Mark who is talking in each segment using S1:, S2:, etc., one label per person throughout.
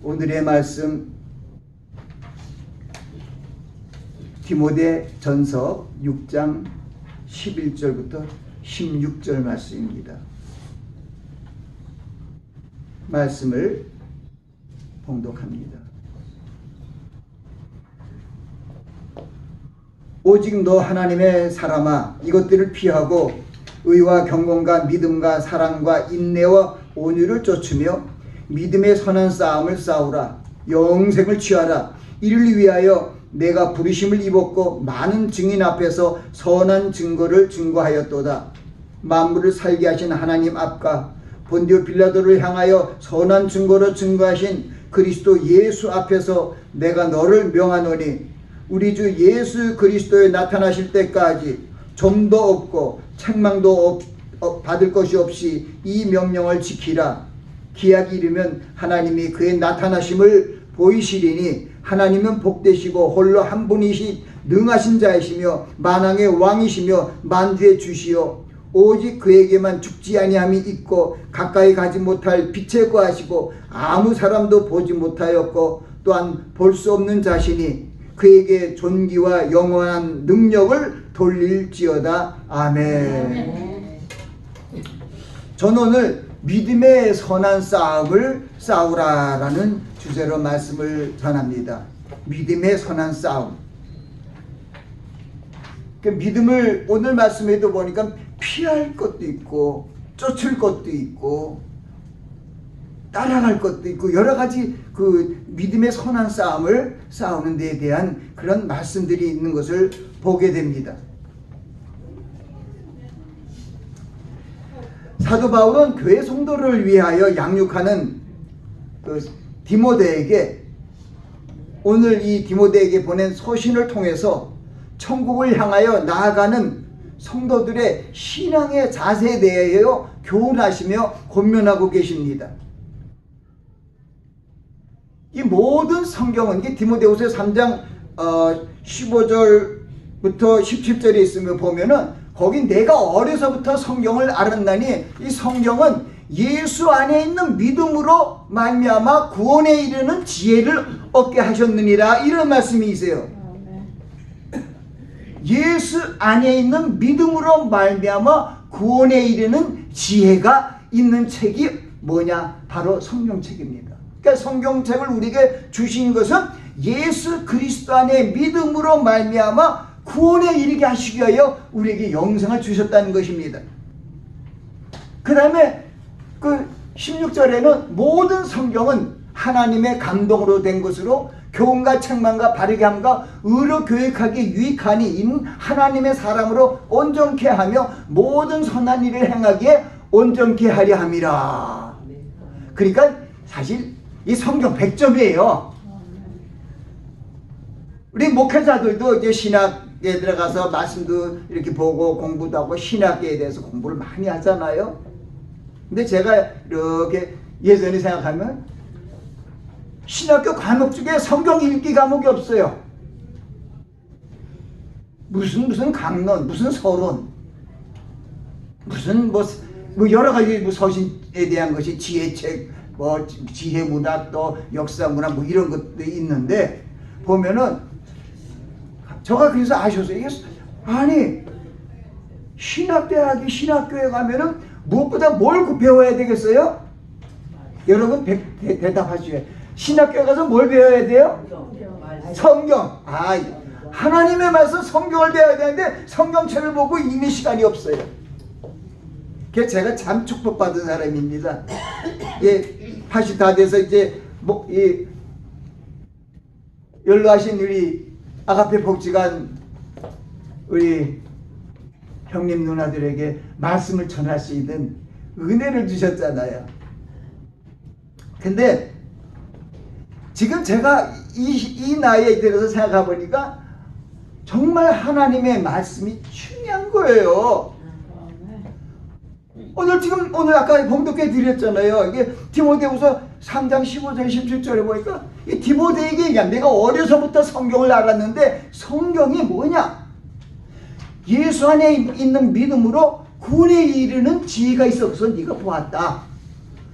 S1: 오늘의 말씀 디모데전서 6장 11절부터 16절 말씀입니다. 말씀을 봉독합니다. 오직 너 하나님의 사람아, 이것들을 피하고 의와 경건과 믿음과 사랑과 인내와 온유를 쫓으며 믿음의 선한 싸움을 싸우라. 영생을 취하라. 이를 위하여 내가 부르심을 입었고 많은 증인 앞에서 선한 증거를 증거하였도다. 만물을 살게 하신 하나님 앞과 본디오 빌라도를 향하여 선한 증거로 증거하신 그리스도 예수 앞에서 내가 너를 명하노니 우리 주 예수 그리스도에 나타나실 때까지 좀도 없고 책망도 받을 것이 없이 이 명령을 지키라. 기약이 이르면 하나님이 그의 나타나심을 보이시리니 하나님은 복되시고 홀로 한 분이시 능하신 자이시며 만왕의 왕이시며 만주의 주시요 오직 그에게만 죽지 아니함이 있고 가까이 가지 못할 빛에 거하시고 아무 사람도 보지 못하였고 또한 볼 수 없는 자신이 그에게 존귀와 영원한 능력을 돌릴지어다. 아멘. 저는 오늘 믿음의 선한 싸움을 싸우라라는 주제로 말씀을 전합니다. 믿음의 선한 싸움. 믿음을 오늘 말씀에도 보니까 피할 것도 있고 쫓을 것도 있고 따라갈 것도 있고 여러 가지 그 믿음의 선한 싸움을 싸우는 데에 대한 그런 말씀들이 있는 것을 보게 됩니다. 사도 바울은 교회 성도를 위하여 양육하는 그 디모데에게 오늘 이 디모데에게 보낸 서신을 통해서 천국을 향하여 나아가는 성도들의 신앙의 자세에 대하여 교훈하시며 권면하고 계십니다. 이 모든 성경은 디모데후서 3장 15절부터 17절에 있으면 보면은 거기 내가 어려서부터 성경을 알았나니 이 성경은 예수 안에 있는 믿음으로 말미암아 구원에 이르는 지혜를 얻게 하셨느니라 이런 말씀이 있어요. 예수 안에 있는 믿음으로 말미암아 구원에 이르는 지혜가 있는 책이 뭐냐? 바로 성경책입니다. 그러니까 성경책을 우리에게 주신 것은 예수 그리스도 안에 믿음으로 말미암아 구원에 이르게 하시기 위하여 우리에게 영생을 주셨다는 것입니다. 그 다음에 그 16절에는 모든 성경은 하나님의 감동으로 된 것으로 교훈과 책망과 바르게 함과 의로 교육하기 유익하니 이는 하나님의 사람으로 온전케 하며 모든 선한 일을 행하기에 온전케 하려 함이라. 그러니까 사실 이 성경 100점이에요. 우리 목회자들도 이제 신학에 들어가서 말씀도 이렇게 보고 공부도 하고 신학에 대해서 공부를 많이 하잖아요. 근데 제가 이렇게 예전에 생각하면 신학교 과목 중에 성경 읽기 과목이 없어요. 무슨 강론, 무슨 서론, 무슨 뭐 여러 가지 서신에 대한 것이 지혜책, 뭐 지혜문학 또 역사문학 뭐 이런 것도 있는데 보면은 제가 그래서 아셨어요. 아니 신학대학이 신학교에 가면은 무엇보다 뭘 배워야 되겠어요? 여러분 대답하시죠. 신학교에 가서 뭘 배워야 돼요? 성경. 하나님의 말씀 성경을 배워야 되는데 성경책을 보고 읽는 시간이 없어요. 그래서 제가 참 축복받은 사람입니다. 예, 80 다 돼서 이제 연로하신 우리 아가페 복지관 우리 형님 누나들에게 말씀을 전할 수 있는 은혜를 주셨잖아요. 근데 지금 제가 이 나이에 들어서 생각해 보니까 정말 하나님의 말씀이 중요한 거예요. 오늘 아까 봉독해 드렸잖아요. 이게 디모데후서 3장 15절 17절에 보니까 이 디모데에게 얘기한 내가 어려서부터 성경을 알았는데 성경이 뭐냐? 예수 안에 있는 믿음으로 구원에 이르는 지혜가 있어서 네가 보았다.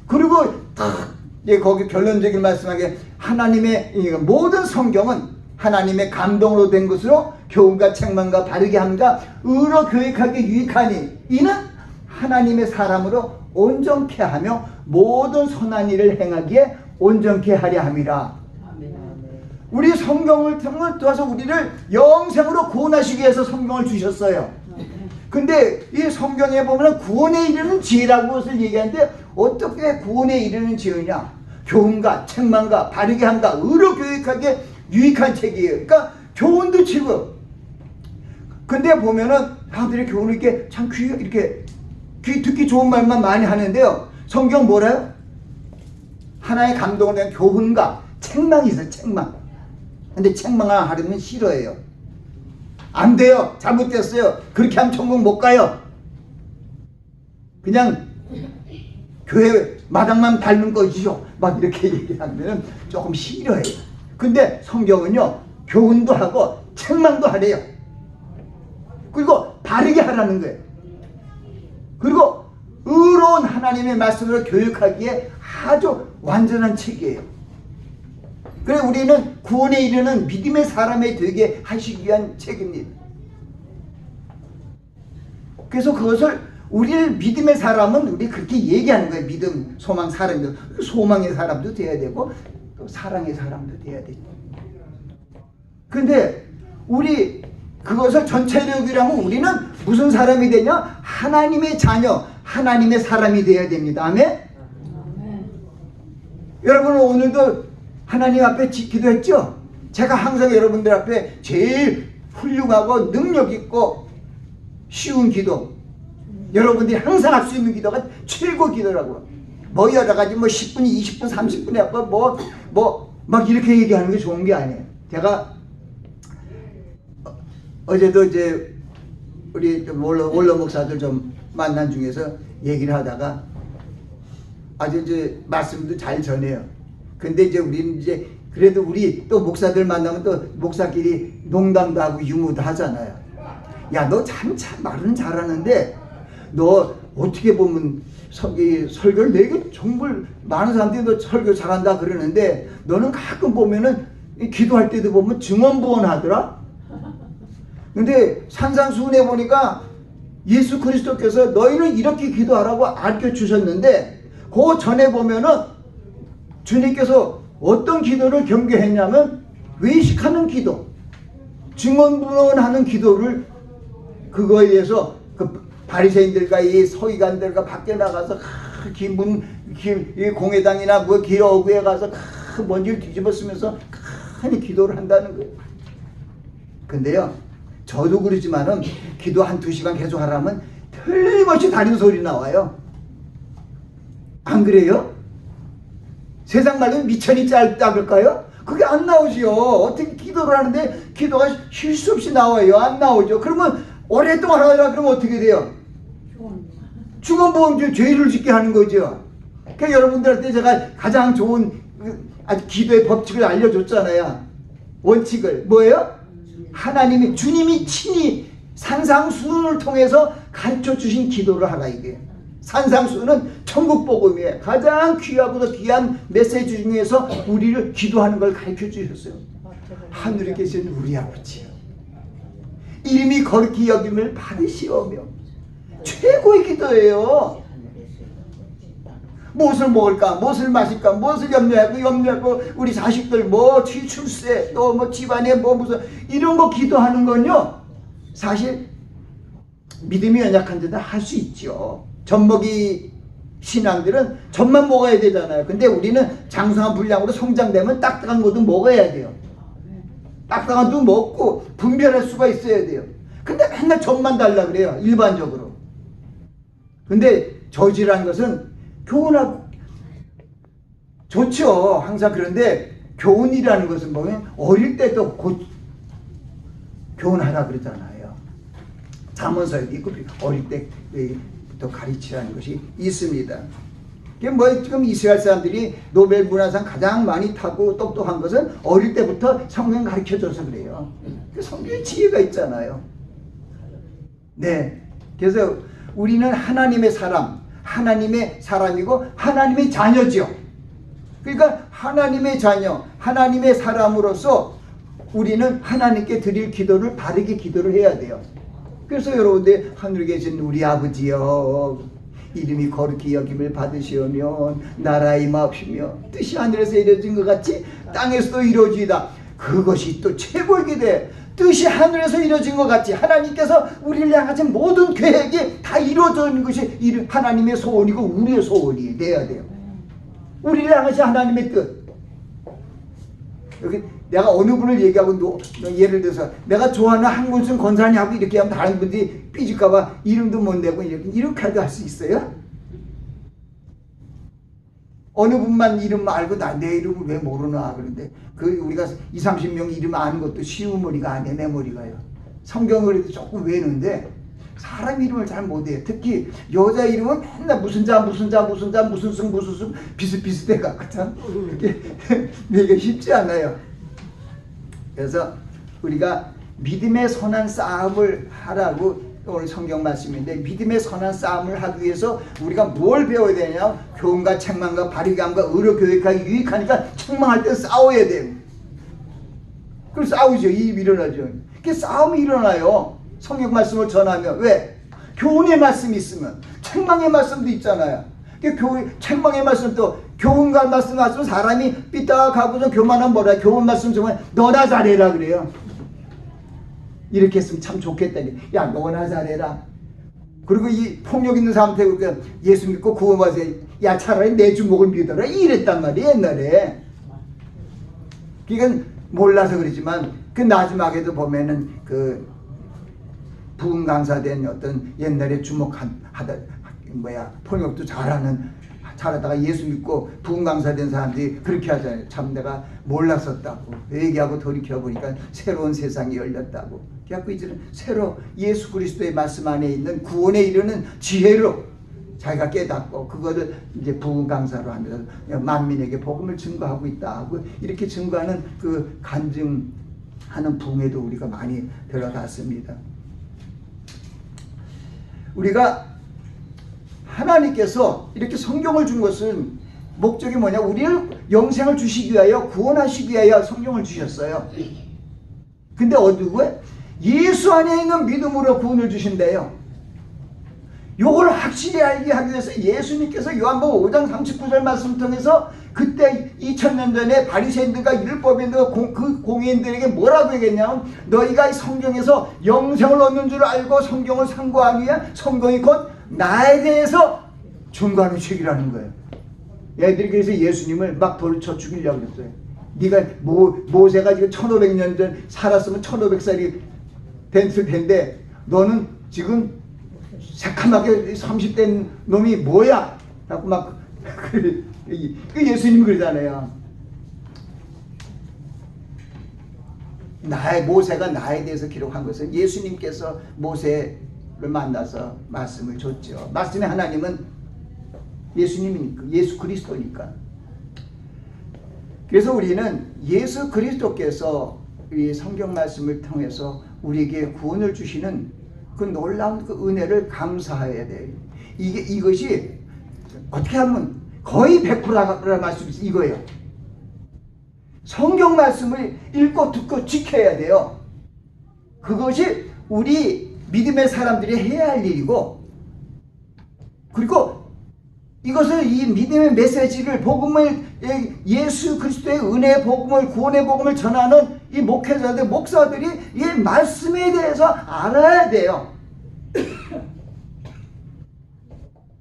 S1: 그리고 딱 예, 거기 결론적인 말씀하게 하나님의 모든 성경은 하나님의 감동으로 된 것으로 교훈과 책망과 바르게 함과 의로 교육하기 유익하니 이는 하나님의 사람으로 온전케 하며 모든 선한 일을 행하기에 온전케 하려 함이라. 우리 성경을 통해서 우리를 영생으로 구원하시기 위해서 성경을 주셨어요. 근데 이 성경에 보면 구원에 이르는 지혜라고 것을 얘기하는데 어떻게 구원에 이르는 지혜냐? 교훈과 책망과 바르게 함과 의로 교육하기에 유익한 책이에요. 그러니까 교훈도 지금. 근데 보면은 사람들이 교훈을 이렇게 참 이렇게 귀 듣기 좋은 말만 많이 하는데요. 성경 뭐래요? 하나의 감동을 낸 교훈과 책망이 있어요. 책망. 근데 책망을 하려면 싫어해요. 안 돼요. 잘못됐어요. 그렇게 하면 천국 못 가요. 그냥 교회 마당만 밟는 것이죠. 막 이렇게 얘기하면 조금 싫어해요. 근데 성경은요, 교훈도 하고 책망도 하래요. 그리고 바르게 하라는 거예요. 그리고 의로운 하나님의 말씀으로 교육하기에 아주 완전한 책이에요. 그래 우리는 구원에 이르는 믿음의 사람이 되게 하시기 위한 책입니다. 그래서 그것을 우리를 믿음의 사람은 우리 그렇게 얘기하는 거예요. 믿음, 소망, 사랑도 소망의 사람도 돼야 되고 또 사랑의 사람도 돼야 되죠. 근데 우리 그것을 전체적으로 하면 우리는 무슨 사람이 되냐? 하나님의 자녀, 하나님의 사람이 돼야 됩니다. 아멘? 여러분 오늘도 하나님 앞에 기도했죠? 제가 항상 여러분들 앞에 제일 훌륭하고 능력 있고 쉬운 기도, 여러분들이 항상 할 수 있는 기도가 최고 기도라고. 뭐 여러 가지 뭐 10분, 20분, 30분에 아까 막 이렇게 얘기하는 게 좋은 게 아니에요. 제가 어제도 이제 우리 원로 목사들 좀 만난 중에서 얘기를 하다가 아주 이제 말씀도 잘 전해요. 근데 이제 우리는 이제 그래도 우리 또 목사들 만나면 또 목사끼리 농담도 하고 유머도 하잖아요. 야, 너 참 말은 잘하는데 너 어떻게 보면 설교를 내게 정말 많은 사람들이 너 설교 잘한다 그러는데 너는 가끔 보면은 기도할 때도 보면 증언부언 하더라. 근데 산상수훈에 보니까 예수 그리스도께서 너희는 이렇게 기도하라고 알려 주셨는데 그 전에 보면은 주님께서 어떤 기도를 경계했냐면 외식하는 기도, 증언부언하는 기도를 그거에 대해서 그 바리새인들과 이 서기관들과 밖에 나가서 이 공회당이나 뭐 길 어귀에 가서 먼지를 뒤집어 쓰면서 큰 기도를 한다는 거예요. 근데요, 저도 그러지만은 기도 한 2시간 계속 하라면 틀림없이 다른 소리 나와요. 안 그래요? 세상 말로 미천이 짧다 그럴까요? 그게 안 나오지요. 어떻게 기도를 하는데 기도가 쉴 수 없이 나와요. 안 나오죠. 그러면 오랫동안 하라 그러면 어떻게 돼요? 죽음보험 죄를 짓게 하는 거죠. 그러니까 여러분들한테 제가 가장 좋은 아주 기도의 법칙을 알려줬잖아요. 원칙을. 뭐예요? 하나님이, 주님이 친히 산상수훈을 통해서 가르쳐 주신 기도를 하라 이게. 산상수훈은 천국복음이에요. 가장 귀하고도 귀한 메시지 중에서 우리를 기도하는 걸 가르쳐 주셨어요. 하늘에 계신 우리 아버지, 이름이 거룩히 여김을 받으시오며. 최고의 기도예요. 무엇을 먹을까, 무엇을 마실까, 무엇을 염려하고 우리 자식들 뭐 출세, 또 뭐 집안에 뭐 무슨 이런 거 기도하는 건요, 사실 믿음이 연약한 데는 할 수 있죠. 젖먹이 신앙들은 젖만 먹어야 되잖아요. 근데 우리는 장성한 분량으로 성장되면 딱딱한 것도 먹어야 돼요. 딱딱한 것도 먹고 분별할 수가 있어야 돼요. 근데 맨날 젖만 달라 그래요, 일반적으로. 근데 젖이라는 것은 교훈하고 좋죠, 항상. 그런데 교훈이라는 것은 보면 어릴 때도 곧 교훈하라 그러잖아요. 잠언서에도 있고 어릴 때부터 가르치라는 것이 있습니다. 뭐 지금 이스라엘 사람들이 노벨 문화상 가장 많이 타고 똑똑한 것은 어릴 때부터 성경 가르쳐줘서 그래요. 성경에 지혜가 있잖아요. 네, 그래서 우리는 하나님의 사람, 하나님의 사람이고 하나님의 자녀죠. 그러니까 하나님의 자녀, 하나님의 사람으로서 우리는 하나님께 드릴 기도를 바르게 기도를 해야 돼요. 그래서 여러분들 하늘에 계신 우리 아버지여 이름이 거룩히 여김을 받으시오며 나라의 임하옵시며 뜻이 하늘에서 이루어진 것 같이 땅에서도 이루어지이다. 그것이 또 최고의 기대. 뜻이 하늘에서 이루어진 것 같이 하나님께서 우리를 향하신 모든 계획이 다 이루어져 있는 것이 하나님의 소원이고 우리의 소원이 돼야 돼요. 우리를 향하신 하나님의 뜻. 여기 내가 어느 분을 얘기하고 예를 들어서 내가 좋아하는 한군순 권사님하고 이렇게 하면 다른 분들이 삐질까봐 이름도 못 내고 이렇게도 할 수 있어요? 어느 분만 이름 알고 내 이름을 왜 모르나. 그런데 우리가 20-30명 이름 아는 것도 쉬운 머리가 아니에요. 내 머리가요. 성경을 해도 조금 외우는데 사람 이름을 잘 못해요. 특히 여자 이름은 맨날 무슨 자 무슨 승 비슷비슷해가 참 그게 되게 쉽지 않아요. 그래서 우리가 믿음의 선한 싸움을 하라고 오늘 성경 말씀인데, 믿음의 선한 싸움을 하기 위해서 우리가 뭘 배워야 되냐? 교훈과 책망과 바리감과 의로 교육하기 유익하니까 책망할 때 싸워야 돼요. 그래서 싸우죠. 이입 일어나죠. 그게 싸움이 일어나요. 성경 말씀을 전하면. 왜? 교훈의 말씀이 있으면. 책망의 말씀도 있잖아요. 책망의 말씀도 교훈과 말씀 사람이 삐딱하고서 교만하면 뭐라 교훈 말씀 정말 너나 잘해라 그래요. 이렇게 했으면 참 좋겠다. 야 너나 잘해라. 그리고 이 폭력 있는 사람한테 예수 믿고 구원받으세요. 야 차라리 내 주먹을 믿어라 이랬단 말이에요 옛날에. 그러니까 몰라서 그러지만 그 마지막에도 보면은 그 부흥 강사된 어떤 옛날에 폭력도 잘하다가 예수 믿고 부흥 강사된 사람들이 그렇게 하잖아요. 참 내가 몰랐었다고 얘기하고 돌이켜보니까 새로운 세상이 열렸다고. 그래서 이제는 새로 예수 그리스도의 말씀 안에 있는 구원에 이르는 지혜로 자기가 깨닫고 그거를 이제 부흥 강사로 하면서 만민에게 복음을 증거하고 있다 하고 이렇게 증거하는 그 간증하는 부흥에도 우리가 많이 들어갔습니다. 우리가 하나님께서 이렇게 성경을 준 것은 목적이 뭐냐? 우리를 영생을 주시기 위하여 구원하시기 위하여 성경을 주셨어요. 근데 누구예요? 예수 안에 있는 믿음으로 구원을 주신대요. 요걸 확실히 알게 하기 위해서 예수님께서 요한복음 5장 39절 말씀을 통해서 그때 2000년 전에 바리새인들과 율법인들과 그 공의인들에게 뭐라고 얘기했냐면 너희가 이 성경에서 영생을 얻는 줄 알고 성경을 상고하기 위해 성경이 곧 나에 대해서 증거하는 책이라는 거예요. 얘들이 그래서 예수님을 막 돌쳐 죽이려고 했어요. 네가 모세가 지금 1500년 전 살았으면 1500살이 됐을 텐데 너는 지금 새카맣게 30대 놈이 뭐야? 자꾸 막 그 예수님 그러잖아요. 모세가 나에 대해서 기록한 것은 예수님께서 모세를 만나서 말씀을 줬죠. 말씀의 하나님은 예수님이니까, 예수 그리스도니까. 그래서 우리는 예수 그리스도께서 이 성경 말씀을 통해서 우리에게 구원을 주시는 그 놀라운 그 은혜를 감사해야 돼요. 이것이 어떻게 하면 거의 100%라는 말씀이 이거예요. 성경 말씀을 읽고 듣고 지켜야 돼요. 그것이 우리 믿음의 사람들이 해야 할 일이고, 그리고 이것을 이 믿음의 메시지를 복음을 예수 그리스도의 은혜의 복음을 구원의 복음을 전하는 이 목회자들 목사들이 이 말씀에 대해서 알아야 돼요.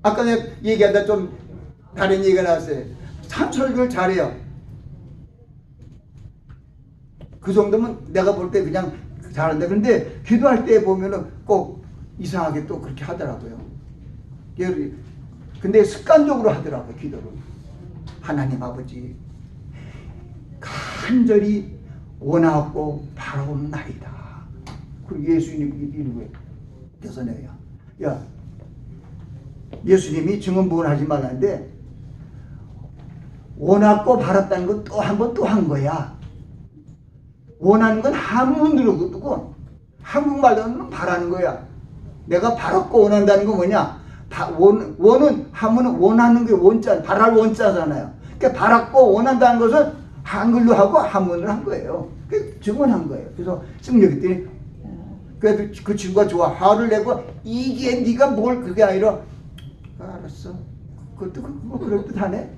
S1: 아까 내가 얘기하다 좀 다른 얘기가 나왔어요. 참 설교를 잘해요. 그 정도면 내가 볼 때 그냥 잘한다. 그런데 기도할 때 보면은 꼭 이상하게 또 그렇게 하더라고요. 근데 습관적으로 하더라고요, 기도를. 하나님 아버지, 간절히 원하고 바라옵나이다. 그리고 예수님 이름에 그래서 내가 예수님이 증언부원 하지 말라는데 원하고 바랐다는 건 또 한 번 또 한 거야. 원하는 건 한문으로 두고 한국말로는 바라는 거야. 내가 바랐고 원한다는 건 뭐냐? 원은 하면은 원하는 게 원자, 바랄 원자잖아요. 그러니까 바랐고 원한다는 것은 한글로 하고 한문으로 한 거예요. 증언한 거예요. 그래서 승려했더니 그래도 그 친구가 좋아. 화를 내고 이게 네가 뭘 그게 아니라 알았어. 그것도 뭐 그럴듯하네.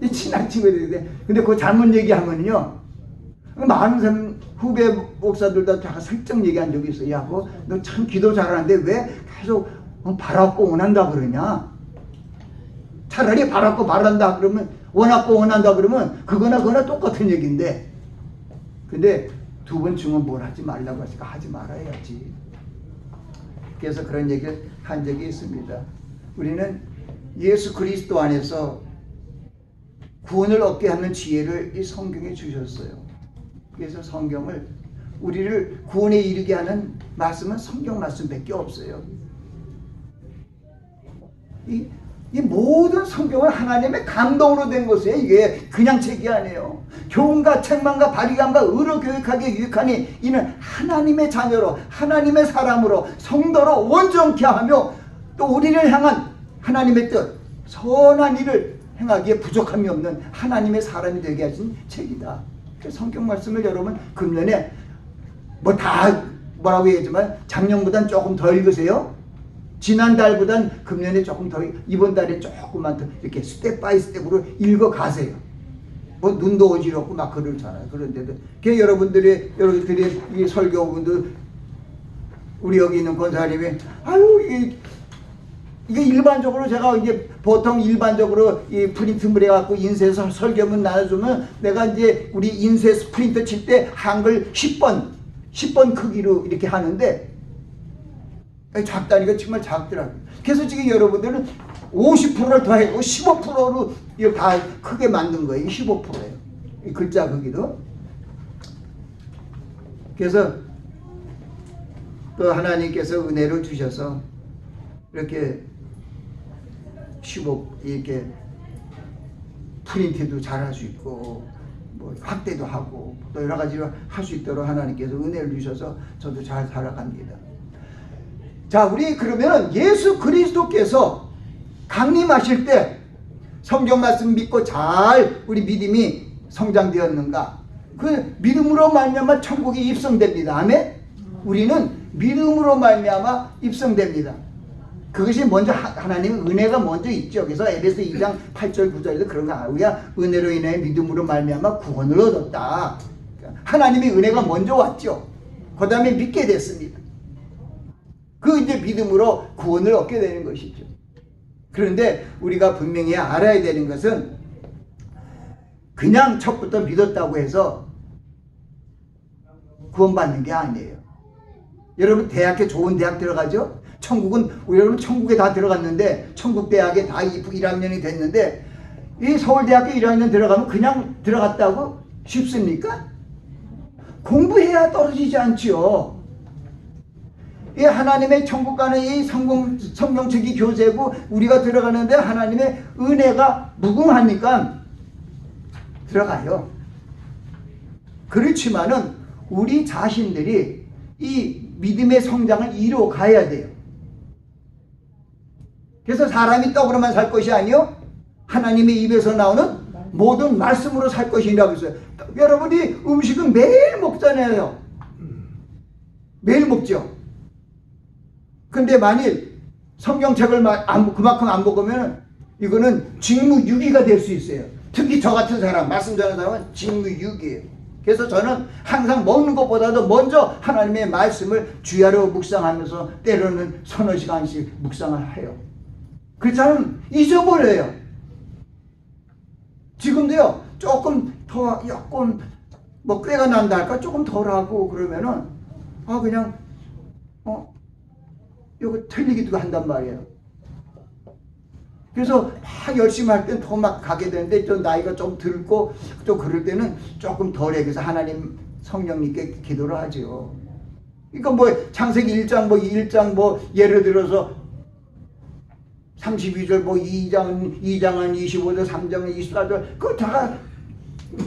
S1: 네 친한 친구들인데 근데 그거 잘못 얘기하면요. 많은 사람 후배 목사들도 다 설정 얘기한 적이 있어요. 야, 너 참 기도 잘하는데 왜 계속 바랐고 원한다 그러냐? 차라리 바랐고 바란다 그러면 원하고 원한다 그러면 그거나 똑같은 얘기인데 근데 두 번 중은 뭘 하지 말라고 하니까 하지 말아야지. 그래서 그런 얘기를 한 적이 있습니다. 우리는 예수 그리스도 안에서 구원을 얻게 하는 지혜를 이 성경에 주셨어요. 그래서 성경을 우리를 구원에 이르게 하는 말씀은 성경 말씀밖에 없어요. 이 모든 성경은 하나님의 감동으로 된 것이에요. 이게 그냥 책이 아니에요. 교훈과 책망과 바리감과 의로 교육하기에 유익하니 이는 하나님의 자녀로 하나님의 사람으로 성도로 온전케 하며 또 우리를 향한 하나님의 뜻 선한 일을 행하기에 부족함이 없는 하나님의 사람이 되게 하신 책이다. 성경 말씀을 여러분 금년에 뭐 다 뭐라고 얘기하지만 작년보단 조금 더 읽으세요. 지난달보단 금년에 조금 더 이번 달에 조금만 더 이렇게 스텝 바이 스텝으로 읽어가세요. 뭐 눈도 어지럽고 막 그러잖아요. 그런데도 여러분들이 이 설교분들 우리 여기 있는 권사님이 아유 이게 일반적으로 제가 이제 보통 일반적으로 이 프린트물 해갖고 인쇄해서 설교문 나눠주면 내가 이제 우리 인쇄 프린터 칠 때 한글 10번 크기로 이렇게 하는데 작다니까 정말 작더라고요. 그래서 지금 여러분들은 50%를 더하고 15%로 이거 다 크게 만든 거예요. 15%예요. 이 글자 크기도. 그래서 또 하나님께서 은혜를 주셔서 이렇게 이렇게 프린트도 잘 할 수 있고 뭐 확대도 하고 또 여러 가지로 할 수 있도록 하나님께서 은혜를 주셔서 저도 잘 살아갑니다. 자, 우리 그러면 예수 그리스도께서 강림하실 때 성경 말씀 믿고 잘 우리 믿음이 성장되었는가? 그 믿음으로 말미암아 천국에 입성됩니다. 아멘? 우리는 믿음으로 말미암아 입성됩니다. 그것이 먼저 하나님의 은혜가 먼저 있죠. 그래서 에베소 2장 8절 9절에도 그런 거 우리가 은혜로 인해 믿음으로 말미암아 구원을 얻었다. 하나님의 은혜가 먼저 왔죠. 그 다음에 믿게 됐습니다. 그 이제 믿음으로 구원을 얻게 되는 것이죠. 그런데 우리가 분명히 알아야 되는 것은 그냥 첫부터 믿었다고 해서 구원받는 게 아니에요. 여러분 대학에 좋은 대학 들어가죠? 천국은 여러분 천국에 다 들어갔는데 천국 대학에 다 1학년이 됐는데 이 서울대학교 1학년 들어가면 그냥 들어갔다고 쉽습니까? 공부해야 떨어지지 않지요. 이 하나님의 천국 가는 이 성경책이 교재고 우리가 들어가는데 하나님의 은혜가 무궁하니까 들어가요. 그렇지만은 우리 자신들이 이 믿음의 성장을 이루어 가야 돼요. 그래서 사람이 떡으로만 살 것이 아니요 하나님의 입에서 나오는 모든 말씀으로 살 것이라고 했어요. 여러분이 음식은 매일 먹잖아요. 매일 먹죠. 근데 만일 성경책을 그만큼 안 먹으면 이거는 직무유기가 될 수 있어요. 특히 저 같은 사람, 말씀 전하는 사람은 직무유기예요. 그래서 저는 항상 먹는 것보다도 먼저 하나님의 말씀을 주야로 묵상하면서 때로는 서너 시간씩 묵상을 해요. 그렇지 않으면 잊어버려요. 지금도요, 조금 더, 조금, 뭐, 꾀가 난다 할까? 조금 덜 하고 그러면은, 그냥, 이거 틀리기도 한단 말이에요. 그래서 막 열심히 할 땐 더 막 가게 되는데, 좀 나이가 좀 들고, 또 그럴 때는 조금 덜 해. 그래서 하나님 성령님께 기도를 하죠. 그러니까 뭐, 창세기 1장, 뭐, 1장, 뭐, 예를 들어서, 32절, 뭐, 2장은 25절, 3장은 24절, 그거 다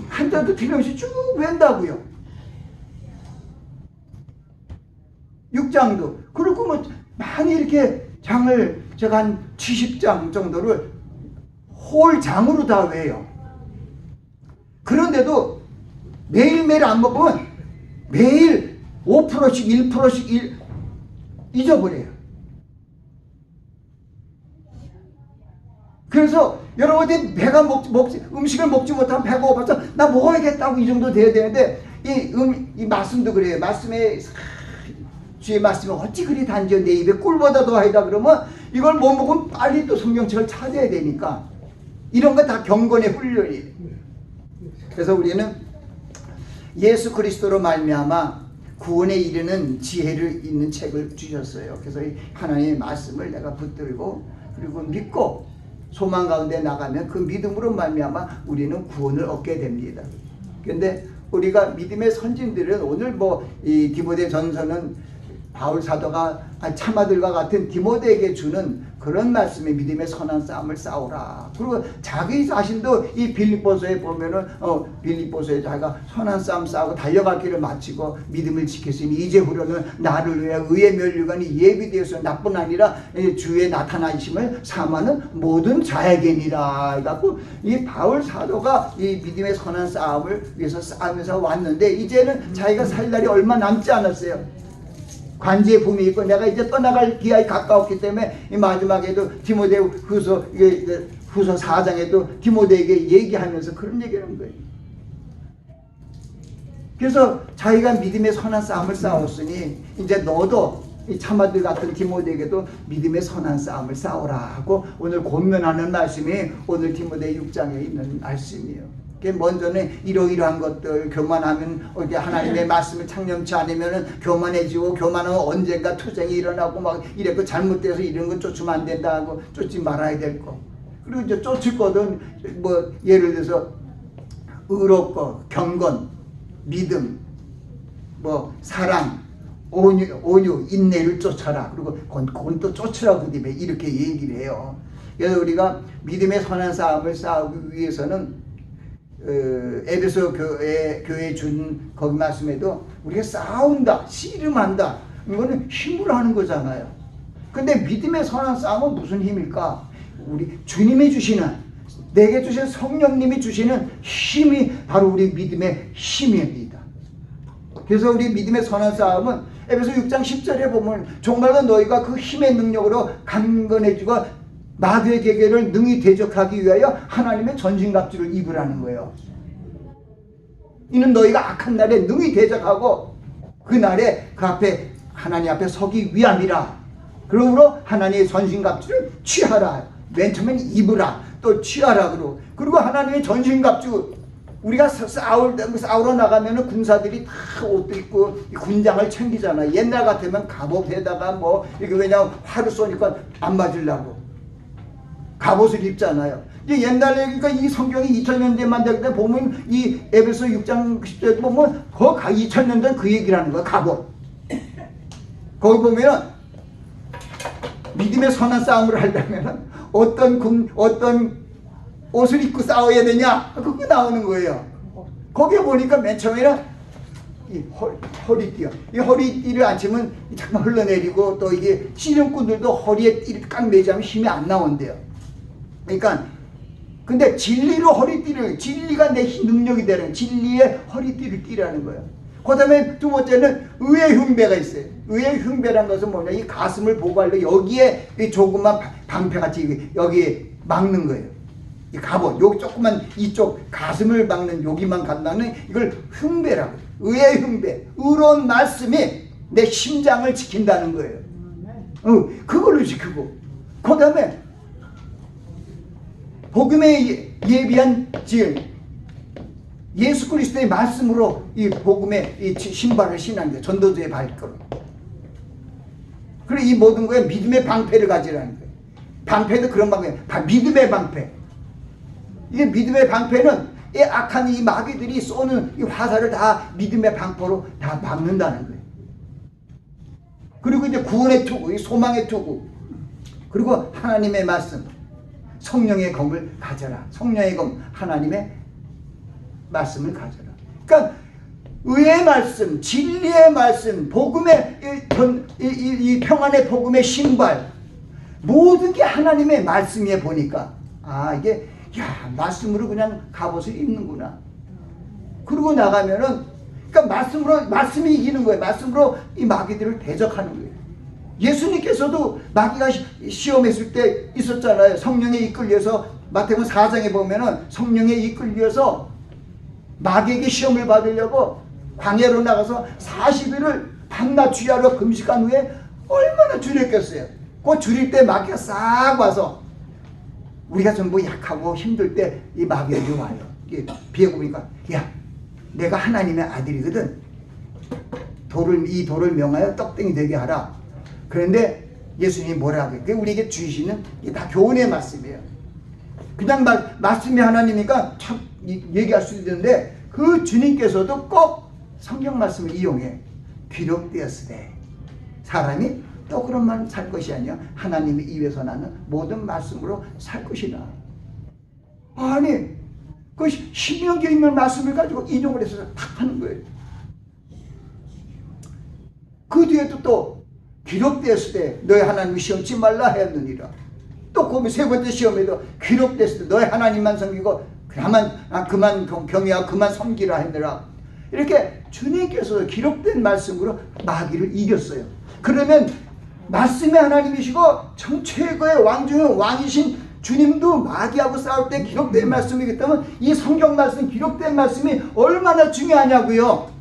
S1: 한자도 틀림없이 쭉 웬다고요. 6장도. 그리고 뭐, 많이 이렇게 장을 제가 한 70장 정도를 홀장으로 다 외요. 그런데도 매일매일 안 먹으면 매일 5%씩 1%씩 잊어버려요. 그래서 여러분들이 배가 음식을 먹지 못하면 배가 고파서 나 먹어야겠다고 이 정도 돼야 되는데 이 말씀도 그래요. 말씀에 주의 말씀이 어찌 그리 단지어 내 입에 꿀보다 더하이다 그러면 이걸 못 먹으면 빨리 또 성경책을 찾아야 되니까 이런 거 다 경건의 훈련이에요. 그래서 우리는 예수 그리스도로 말미암아 구원에 이르는 지혜를 있는 책을 주셨어요. 그래서 하나님의 말씀을 내가 붙들고 그리고 믿고 소망 가운데 나가면 그 믿음으로 말미암아 우리는 구원을 얻게 됩니다. 그런데 우리가 믿음의 선진들은 오늘 이 디모데 전서는 바울 사도가 참아들과 같은 디모데에게 주는 그런 말씀에 믿음의 선한 싸움을 싸우라. 그리고 자기 자신도 이 빌립보서에 보면은 빌립보서에 자기가 선한 싸움 싸우고 달려갈 길을 마치고 믿음을 지켰으니 이제후로는 나를 위해 의의 면류관이 예비되어서 나뿐 아니라 주의 나타나심을 삼하는 모든 자에게니라. 그래갖고 이 바울 사도가 이 믿음의 선한 싸움을 위해서 싸우면서 왔는데 이제는 자기가 살 날이 얼마 남지 않았어요. 관제의 붐이 있고 내가 이제 떠나갈 기한이 가까웠기 때문에 이 마지막에도 디모데 후서 4장에도 디모데에게 얘기하면서 그런 얘기를 하는 거예요. 그래서 자기가 믿음의 선한 싸움을 싸웠으니 이제 너도 이 참아들 같은 디모데에게도 믿음의 선한 싸움을 싸우라 하고 오늘 권면하는 말씀이 오늘 디모데 6장에 있는 말씀이에요. 먼저는 이러이러한 것들 교만하면 하나님의 말씀을 창념치 않으면 교만해지고 교만하면 언젠가 투쟁이 일어나고 막 이랬고 잘못돼서 이런 거 쫓으면 안 된다 하고 쫓지 말아야 될 거. 그리고 이제 쫓을 거든 예를 들어서 의롭고 경건, 믿음, 사랑, 온유, 인내를 쫓아라. 그리고 그건 또 쫓으라고 이렇게 얘기를 해요. 그래서 우리가 믿음의 선한 싸움을 싸우기 위해서는 에베소 교회 준 거기 말씀에도 우리가 싸운다, 씨름한다. 이거는 힘으로 하는 거잖아요. 근데 믿음의 선한 싸움은 무슨 힘일까? 우리 주님이 주시는, 내게 주신 성령님이 주시는 힘이 바로 우리 믿음의 힘입니다. 그래서 우리 믿음의 선한 싸움은 에베소 6장 10절에 보면 정말로 너희가 그 힘의 능력으로 강건해지고 마귀의 계계를 능히 대적하기 위하여 하나님의 전신갑주를 입으라는 거예요. 이는 너희가 악한 날에 능히 대적하고 그 날에 그 앞에 하나님 앞에 서기 위함이라. 그러므로 하나님의 전신갑주를 취하라. 맨 처음엔 입으라. 또 취하라. 그리고 하나님의 전신갑주 우리가 싸우러 나가면 군사들이 다 옷도 입고 군장을 챙기잖아. 옛날 같으면 갑옷에다가 이게 왜냐면 화를 쏘니까 안 맞으려고 갑옷을 입잖아요. 이제 옛날에 그러니까 이 성경이 2000년 전 만들 때 보면 이 에베소 6장 10절에 보면 그 2000년 전 그 얘기를 하는 거야. 갑옷. 거기 보면은 믿음의 선한 싸움을 하려면 어떤 옷을 입고 싸워야 되냐? 그거 나오는 거예요. 거기에 보니까 맨 처음에는 이 허리띠요. 이 허리띠를 안 치면 잠깐 흘러내리고 또 이게 씨름꾼들도 허리에 띠를 깡 매자면 힘이 안 나온대요. 그러니까 근데 진리가 내 능력이 되는 진리의 허리띠를 띠라는 거예요. 그 다음에 두 번째는 의의 흉배가 있어요. 의의 흉배라는 것은 뭐냐? 이 가슴을 보호하려 여기에 이 조그만 방패같이 여기에 막는 거예요. 이 갑옷, 여기 조그만 이쪽 가슴을 막는 여기만 간다는 이걸 흉배라고. 의의 흉배, 의로운 말씀이 내 심장을 지킨다는 거예요. 그걸로 지키고 그 다음에 복음에 예비한 지은 예수 그리스도의 말씀으로 이 복음의 이 신발을 신는 거예요. 전도자의 발걸음. 그리고 이 모든 거에 믿음의 방패를 가지라는 거예요. 방패도 그런 방패, 믿음의 방패. 이게 믿음의 방패는 이 악한 이 마귀들이 쏘는 이 화살을 다 믿음의 방패로 다 막는다는 거예요. 그리고 이제 구원의 투구, 이 소망의 투구. 그리고 하나님의 말씀. 성령의 검을 가져라. 성령의 검, 하나님의 말씀을 가져라. 그러니까 의의 말씀, 진리의 말씀, 복음의 이 평안의 복음의 신발, 모든 게 하나님의 말씀에 보니까 이게 말씀으로 그냥 갑옷을 입는구나. 그러고 나가면은, 그러니까 말씀이 이기는 거예요. 말씀으로 이 마귀들을 대적하는 거예요. 예수님께서도 마귀가 시험했을 때 있었잖아요. 성령에 이끌려서, 마태복음 4장에 보면은 성령에 이끌려서 마귀에게 시험을 받으려고 광야로 나가서 40일을 밤낮 주야로 금식한 후에 얼마나 주렸겠어요. 그 줄일 때 마귀가 싹 와서, 우리가 전부 약하고 힘들 때 이 마귀들이 와요. 비에 보니까, 야, 내가 하나님의 아들이거든. 이 돌을 명하여 떡땡이 되게 하라. 그런데 예수님이 뭐라고 해요? 우리에게 주시는 게 다 교훈의 말씀이에요. 그냥 말씀이 하나님이니까 참 얘기할 수 있는데, 그 주님께서도 꼭 성경 말씀을 이용해. 기록되었으되 사람이 떡으로만 살 것이 아니야 하나님의 입에서 나는 모든 말씀으로 살 것이다. 아니, 그 신명기에 있는 말씀을 가지고 인용을 해서 탁 하는 거예요. 그 뒤에도 또 기록되었을 때 너희 하나님 시험치 말라 하였느니라. 또 그 세 번째 시험에도 기록됐을 때 너희 하나님만 섬기고 그만 경외하고 그만 섬기라 했느라. 이렇게 주님께서 기록된 말씀으로 마귀를 이겼어요. 그러면 말씀의 하나님이시고 최고의 왕 중의 왕이신 주님도 마귀하고 싸울 때 기록된 말씀이기 때문에 이 성경 말씀, 기록된 말씀이 얼마나 중요하냐고요.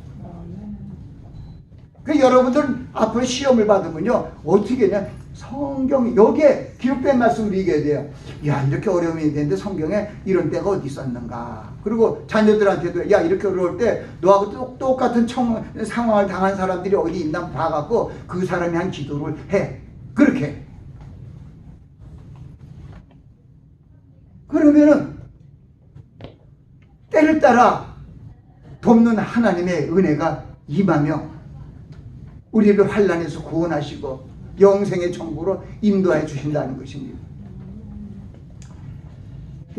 S1: 그 여러분들 앞으로 시험을 받으면요, 어떻게 하냐, 성경 여기에 기록된 말씀을 이겨야 돼요. 야, 이렇게 어려움이 있는데 성경에 이런 때가 어디 있었는가. 그리고 자녀들한테도, 야, 이렇게 어려울 때 너하고 똑같은 상황을 당한 사람들이 어디 있나 봐갖고 그 사람이 한 기도를 해. 그렇게. 그러면은 때를 따라 돕는 하나님의 은혜가 임하며 우리를 환난에서 구원하시고 영생의 천국으로 인도해 주신다는 것입니다.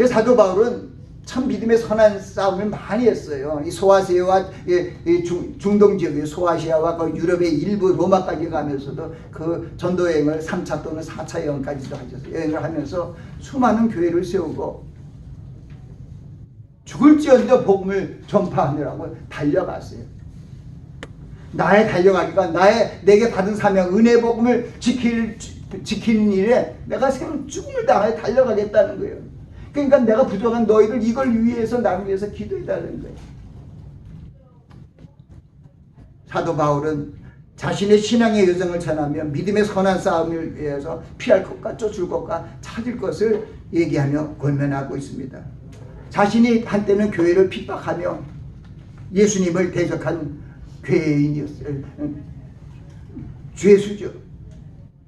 S1: 사도 바울은 참 믿음의 선한 싸움을 많이 했어요. 이 소아시아와 중동 지역의 소아시아와 그 유럽의 일부 로마까지 가면서도 그 전도 여행을 3차 또는 4차 여행까지도 하셨어요. 여행을 하면서 수많은 교회를 세우고 죽을지언정 복음을 전파하느라고 달려갔어요. 나의 달려가기가 내게 받은 사명, 은혜 복음을 지키는 일에 내가 죽음을 당하여 달려가겠다는 거예요. 그러니까 내가 부족한 너희들 이걸 위해서 나를 위해서 기도해달라는 거예요. 사도 바울은 자신의 신앙의 여정을 전하며 믿음의 선한 싸움을 위해서 피할 것과 쫓을 것과 찾을 것을 얘기하며 권면하고 있습니다. 자신이 한때는 교회를 핍박하며 예수님을 대적한 죄인이었어요. 죄수죠.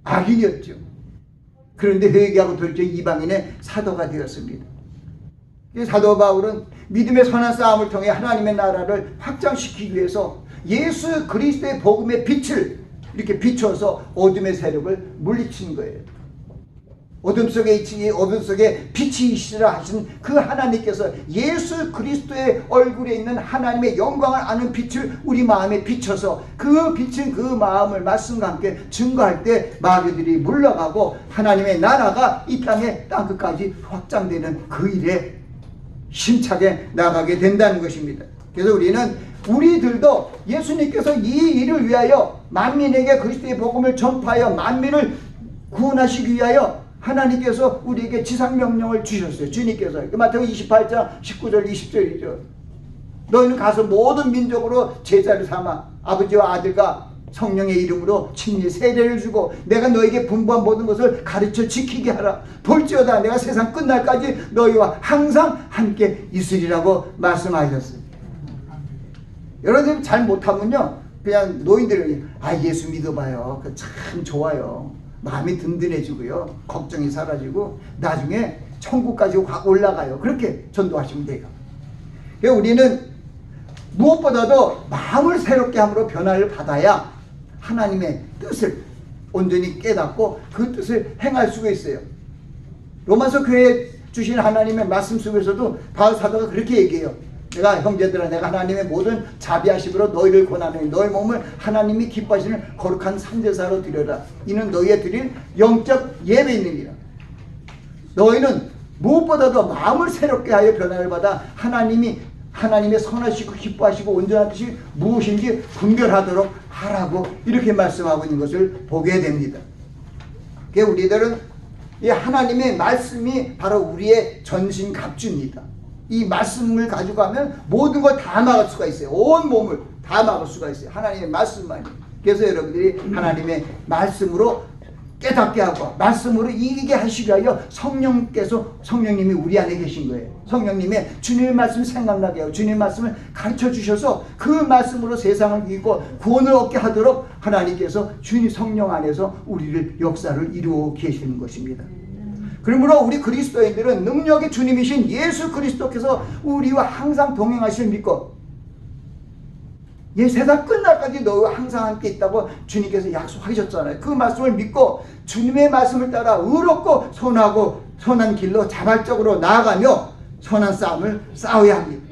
S1: 악인이었죠. 그런데 회개하고 돌이켜 이방인의 사도가 되었습니다. 사도 바울은 믿음의 선한 싸움을 통해 하나님의 나라를 확장시키기 위해서 예수 그리스도의 복음의 빛을 이렇게 비춰서 어둠의 세력을 물리친 거예요. 어둠 속에 빛이 있으라 하신 그 하나님께서 예수 그리스도의 얼굴에 있는 하나님의 영광을 아는 빛을 우리 마음에 비춰서 그 빛은 그 마음을 말씀과 함께 증거할 때 마귀들이 물러가고 하나님의 나라가 이 땅 끝까지 확장되는 그 일에 힘차게 나가게 된다는 것입니다. 그래서 우리들도 예수님께서 이 일을 위하여 만민에게 그리스도의 복음을 전파하여 만민을 구원하시기 위하여 하나님께서 우리에게 지상명령을 주셨어요. 주님께서. 마태복음 28장 19절 20절이죠. 너희는 가서 모든 민족으로 제자를 삼아 아버지와 아들과 성령의 이름으로 친히 세례를 주고 내가 너에게 분부한 모든 것을 가르쳐 지키게 하라. 볼지어다 내가 세상 끝날까지 너희와 항상 함께 있으리라고 말씀하셨어요. 여러분들 잘 못하면요, 그냥 노인들이 예수 믿어봐요. 참 좋아요. 마음이 든든해지고요, 걱정이 사라지고 나중에 천국까지 확 올라가요. 그렇게 전도하시면 돼요. 그래서 우리는 무엇보다도 마음을 새롭게 함으로 변화를 받아야 하나님의 뜻을 온전히 깨닫고 그 뜻을 행할 수가 있어요. 로마서 교회에 주신 하나님의 말씀 속에서도 바울 사도가 그렇게 얘기해요. 내가 형제들아 내가 하나님의 모든 자비하심으로 너희를 권하노니 너희 몸을 하나님이 기뻐하시는 거룩한 산제사로 드려라. 이는 너희의 드릴 영적 예배이니라. 너희는 무엇보다도 마음을 새롭게 하여 변화를 받아 하나님이 하나님의 선하시고 기뻐하시고 온전한 뜻이 무엇인지 분별하도록 하라고 이렇게 말씀하고 있는 것을 보게 됩니다. 그러니까 우리들은 이 하나님의 말씀이 바로 우리의 전신갑주입니다. 이 말씀을 가지고 가면 모든 걸 다 막을 수가 있어요. 온 몸을 다 막을 수가 있어요. 하나님의 말씀만이. 그래서 여러분들이 하나님의 말씀으로 깨닫게 하고 말씀으로 이기게 하시기 위하여 성령님이 우리 안에 계신 거예요. 성령님의 주님의 말씀 생각나게 하고 주님의 말씀을 가르쳐 주셔서 그 말씀으로 세상을 이기고 구원을 얻게 하도록 하나님께서 주님 성령 안에서 우리를 역사를 이루어 계시는 것입니다. 그러므로 우리 그리스도인들은 능력의 주님이신 예수 그리스도께서 우리와 항상 동행하시는 믿고 세상 끝날까지 너와 항상 함께 있다고 주님께서 약속하셨잖아요. 그 말씀을 믿고 주님의 말씀을 따라 의롭고 선한 길로 자발적으로 나아가며 선한 싸움을 싸워야 합니다.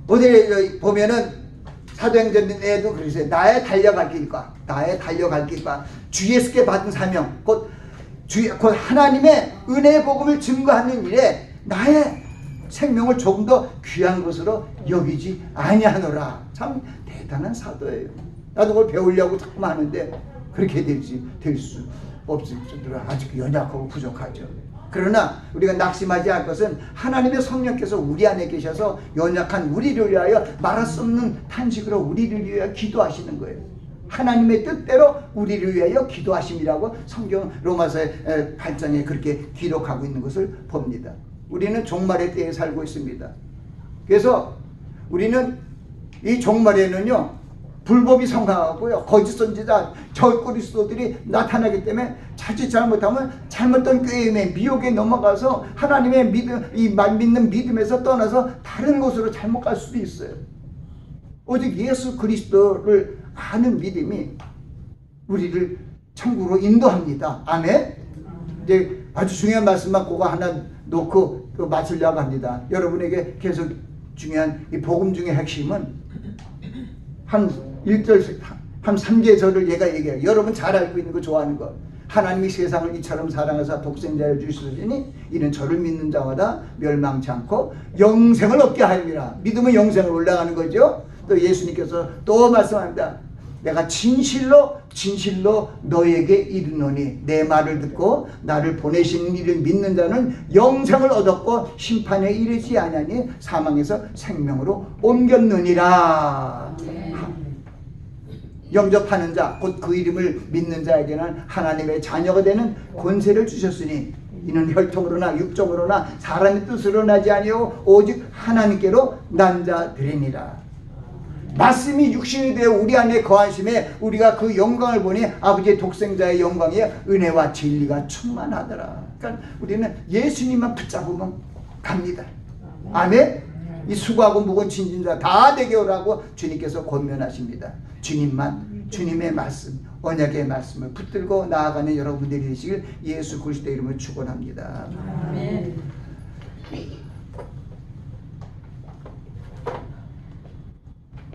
S1: 어디 보면은 사도행전에도 그러세요. 나의 달려갈 길과 주 예수께 받은 사명 곧 하나님의 은혜의 복음을 증거하는 일에 나의 생명을 조금 더 귀한 것으로 여기지 아니하노라. 참 대단한 사도예요. 나도 그걸 배우려고 자꾸 하는데 그렇게 될 수 없습니다. 아직 연약하고 부족하죠. 그러나 우리가 낙심하지 않을 것은 하나님의 성령께서 우리 안에 계셔서 연약한 우리를 위하여 말할 수 없는 탄식으로 우리를 위하여 기도하시는 거예요. 하나님의 뜻대로 우리를 위하여 기도하심이라고 성경 로마서의 8장에 그렇게 기록하고 있는 것을 봅니다. 우리는 종말의 때에 살고 있습니다. 그래서 우리는 이 종말에는요 불법이 성행하고요 거짓 선지자 적그리스도들이 나타나기 때문에 자칫 잘못하면 잘못된 꾀임의 미혹에 넘어가서 하나님의 믿는 믿음에서 떠나서 다른 곳으로 잘못 갈 수도 있어요. 오직 예수 그리스도를 아는 믿음이 우리를 천국으로 인도합니다. 아멘. 이제 아주 중요한 말씀만 그거 하나 놓고 또 마치려고 합니다. 여러분에게 계속 중요한 이 복음 중의 핵심은 한 1절, 한 3계절을 얘기해요. 여러분 잘 알고 있는 거 좋아하는 거. 하나님이 세상을 이처럼 사랑하사 독생자를 주시더니 이는 저를 믿는 자마다 멸망치 않고 영생을 얻게 하리라. 믿으면 영생을 올라가는 거죠. 또 예수님께서 또 말씀합니다. 내가 진실로 너에게 이르노니 내 말을 듣고 나를 보내신 이를 믿는 자는 영생을 얻었고 심판에 이르지 아니하니 사망에서 생명으로 옮겼느니라. 영접하는 자 곧 그 이름을 믿는 자에게는 하나님의 자녀가 되는 권세를 주셨으니 이는 혈통으로나 육정으로나 사람의 뜻으로 나지 아니하고 오직 하나님께로 난 자들이니라. 말씀이 육신이 되어 우리 안에 거하심에 우리가 그 영광을 보니 아버지의 독생자의 영광에 은혜와 진리가 충만하더라. 그러니까 우리는 예수님만 붙잡으면 갑니다. 아멘. 이 수고하고 무거운 짐진 자 다 내게 오라고 주님께서 권면하십니다. 주님만 주님의 말씀 언약의 말씀을 붙들고 나아가는 여러분들이 되시길 예수 그리스도의 이름으로 축원합니다. 아멘.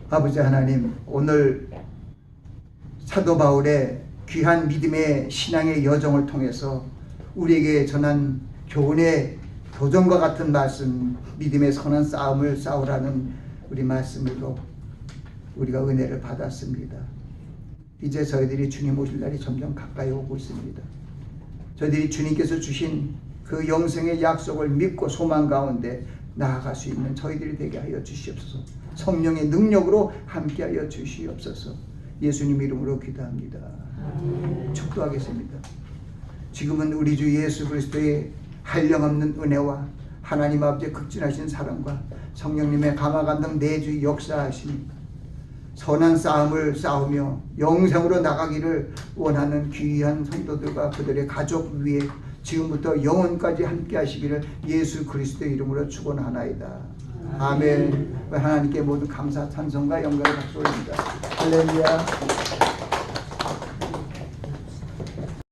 S1: 아버지 하나님, 오늘 사도 바울의 귀한 믿음의 신앙의 여정을 통해서 우리에게 전한 교훈의 도전과 같은 말씀, 믿음의 선한 싸움을 싸우라는 우리 말씀으로 우리가 은혜를 받았습니다. 이제 저희들이 주님 오실 날이 점점 가까이 오고 있습니다. 저희들이 주님께서 주신 그 영생의 약속을 믿고 소망 가운데 나아갈 수 있는 저희들이 되게 하여 주시옵소서. 성령의 능력으로 함께하여 주시옵소서. 예수님 이름으로 기도합니다. 축도하겠습니다. 지금은 우리 주 예수 그리스도의 한량없는 은혜와 하나님 아버지의 극진하신 사랑과 성령님의 감화 감동 내주 역사하시니 선한 싸움을 싸우며 영생으로 나가기를 원하는 귀한 성도들과 그들의 가족 위에 지금부터 영원까지 함께 하시기를 예수 그리스도의 이름으로 축원하나이다. 아멘. 하나님께 모든 감사 찬송과 영광을 박수 올립니다. 할렐루야.